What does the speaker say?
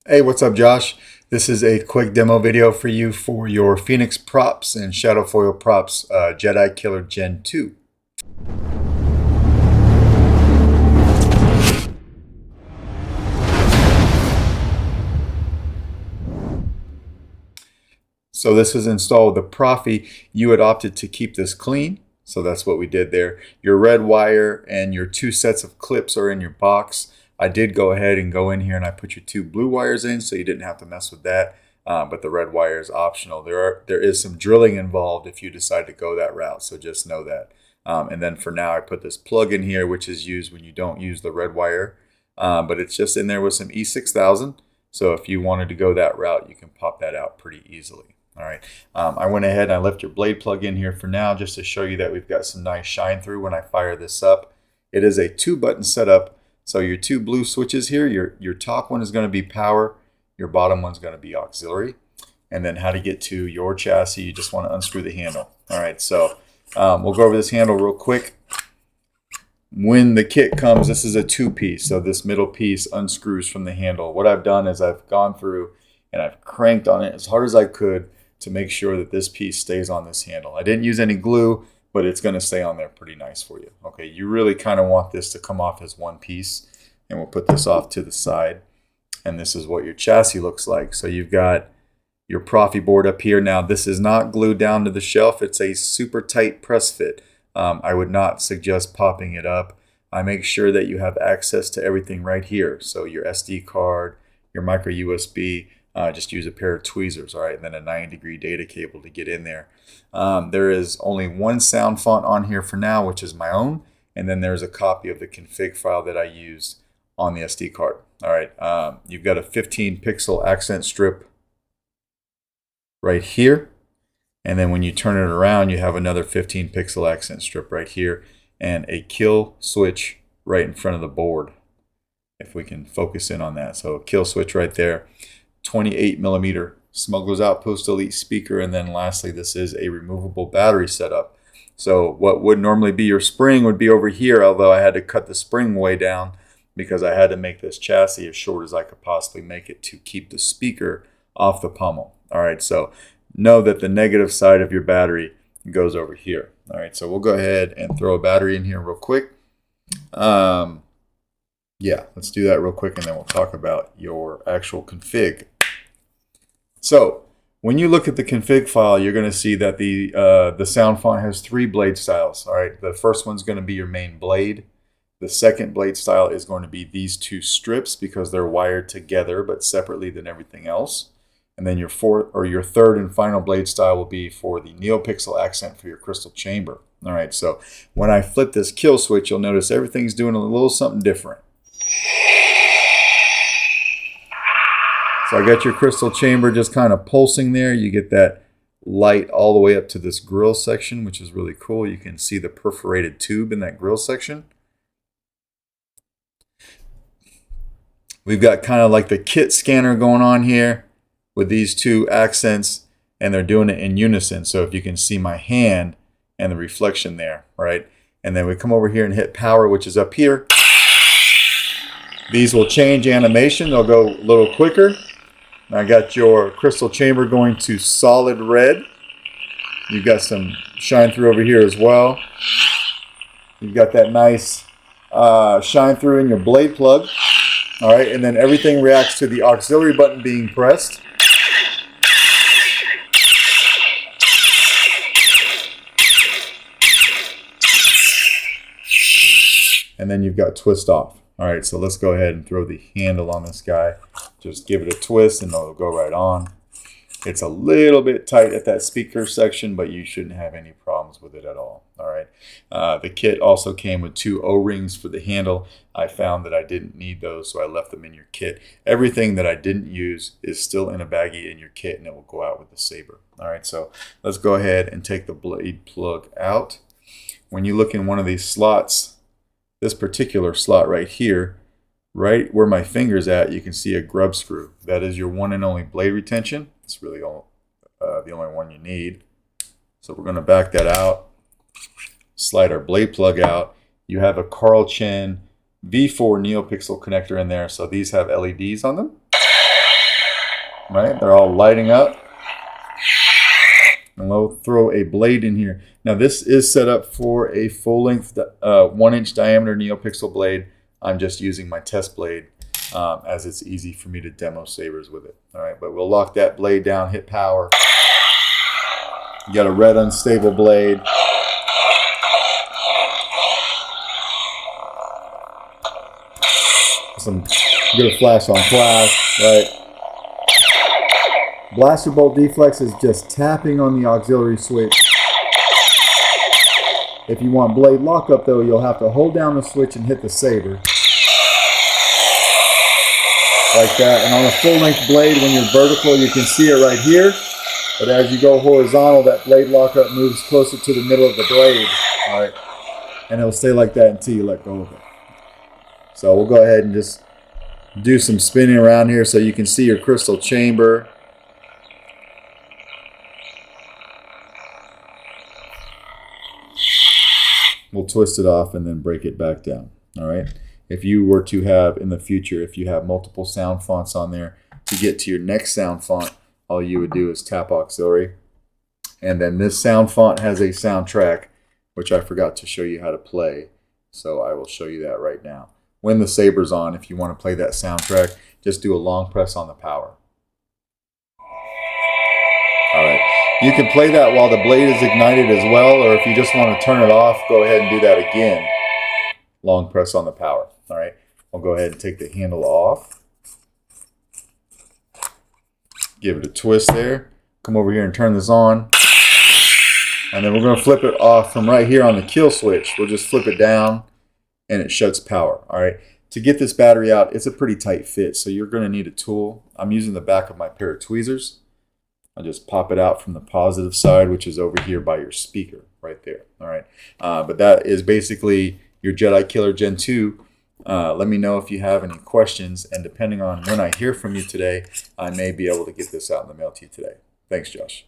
Hey, what's up, Josh? This is a quick demo video for you for your Phoenix props and Shadow Foil props Jedi Killer Gen 2. So this is installed with the Proffie. You had opted to keep this clean, so that's what we did there. Your red wire and your two sets of clips are in your box. I did go ahead and go in here and I put your two blue wires in, so you didn't have to mess with that. But the red wire is optional. There is some drilling involved if you decide to go that route, so just know that. And then for now, I put this plug in here, which is used when you don't use the red wire. But it's just in there with some E6000. So if you wanted to go that route, you can pop that out pretty easily. All right. I went ahead and I left your blade plug in here for now just to show you that we've got some nice shine through when I fire this up. It is a 2-button setup. So your two blue switches here, your top one is going to be power, your bottom one's going to be auxiliary. And then how to get to your chassis, you just want to unscrew the handle. All right, so we'll go over this handle real quick. When the kit comes, this is a 2-piece, so this middle piece unscrews from the handle. What I've done is I've gone through and I've cranked on it as hard as I could to make sure that this piece stays on this handle. I didn't use any glue, but it's going to stay on there pretty nice for you. Okay, you really kind of want this to come off as one piece, and we'll put this off to the side. And this is what your chassis looks like. So you've got your Proffie board up here. Now this is not glued down to the shelf. It's a super tight press fit. I would not suggest popping it up. I make sure that you have access to everything right here. So your SD card, your micro USB, just use a pair of tweezers, all right, and then a 90-degree data cable to get in there. There is only one sound font on here for now, which is my own, and then there's a copy of the config file that I used on the SD card. All right, you've got a 15-pixel accent strip right here, and then when you turn it around, you have another 15-pixel accent strip right here, and a kill switch right in front of the board, if we can focus in on that. So a kill switch right there. 28mm Smuggler's Outpost Elite speaker, and then lastly, this is a removable battery setup. So what would normally be your spring would be over here, although I had to cut the spring way down because I had to make this chassis as short as I could possibly make it to keep the speaker off the pommel. All right, so know that the negative side of your battery goes over here. All right, so we'll go ahead and throw a battery in here real quick. Yeah, let's do that real quick, and then we'll talk about your actual config. So when you look at the config file, you're going to see that the sound font has 3 blade styles. All right, the first one's going to be your main blade. The second blade style is going to be these 2 strips because they're wired together but separately than everything else. And then your third and final blade style will be for the Neopixel accent for your crystal chamber. All right, so when I flip this kill switch, you'll notice everything's doing a little something different. So I got your crystal chamber just kind of pulsing there. You get that light all the way up to this grill section, which is really cool. You can see the perforated tube in that grill section. We've got kind of like the kit scanner going on here with these 2 accents, and they're doing it in unison. So if you can see my hand and the reflection there, right? And then we come over here and hit power, which is up here. These will change animation. They'll go a little quicker. I got your crystal chamber going to solid red. You've got some shine through over here as well. You've got that nice shine through in your blade plug. All right, and then everything reacts to the auxiliary button being pressed. And then you've got twist off. All right, so let's go ahead and throw the handle on this guy. Just give it a twist and it'll go right on. It's a little bit tight at that speaker section, but you shouldn't have any problems with it at all. All right. The kit also came with 2 O-rings for the handle. I found that I didn't need those, so I left them in your kit. Everything that I didn't use is still in a baggie in your kit, and it will go out with the Saber. All right, so let's go ahead and take the blade plug out. When you look in one of these slots, this particular slot right here, right where my finger's at, you can see a grub screw. That is your one and only blade retention. It's really the only one you need. So we're going to back that out, slide our blade plug out. You have a Carl Chen V4 Neopixel connector in there, so these have LEDs on them. right? They're all lighting up. And we'll throw a blade in here. Now this is set up for a full-length 1-inch diameter Neopixel blade. I'm just using my test blade as it's easy for me to demo sabers with it. All right, but we'll lock that blade down, hit power. You got a red unstable blade. Some good flash on flash, right? Blaster bolt deflex is just tapping on the auxiliary switch. If you want blade lockup though, you'll have to hold down the switch and hit the saber. Like that. And on a full length blade, when you're vertical, you can see it right here. But as you go horizontal, that blade lockup moves closer to the middle of the blade. All right. And it'll stay like that until you let go of it. So we'll go ahead and just do some spinning around here so you can see your crystal chamber. We'll twist it off and then break it back down. All right. If you were to have in the future, if you have multiple sound fonts on there, to get to your next sound font, all you would do is tap auxiliary. And then this sound font has a soundtrack, which I forgot to show you how to play. So I will show you that right now. When the saber's on, if you want to play that soundtrack, just do a long press on the power. All right. You can play that while the blade is ignited as well, or if you just want to turn it off, go ahead and do that again. Long press on the power. All right. I'll go ahead and take the handle off. Give it a twist there. Come over here and turn this on. And then we're going to flip it off from right here on the kill switch. We'll just flip it down and it shuts power. All right. To get this battery out, it's a pretty tight fit, so you're going to need a tool. I'm using the back of my pair of tweezers. I'll just pop it out from the positive side, which is over here by your speaker right there. All right. But that is basically your Jedi Killer Gen 2. Let me know if you have any questions, and depending on when I hear from you today, I may be able to get this out in the mail to you today. Thanks, Josh.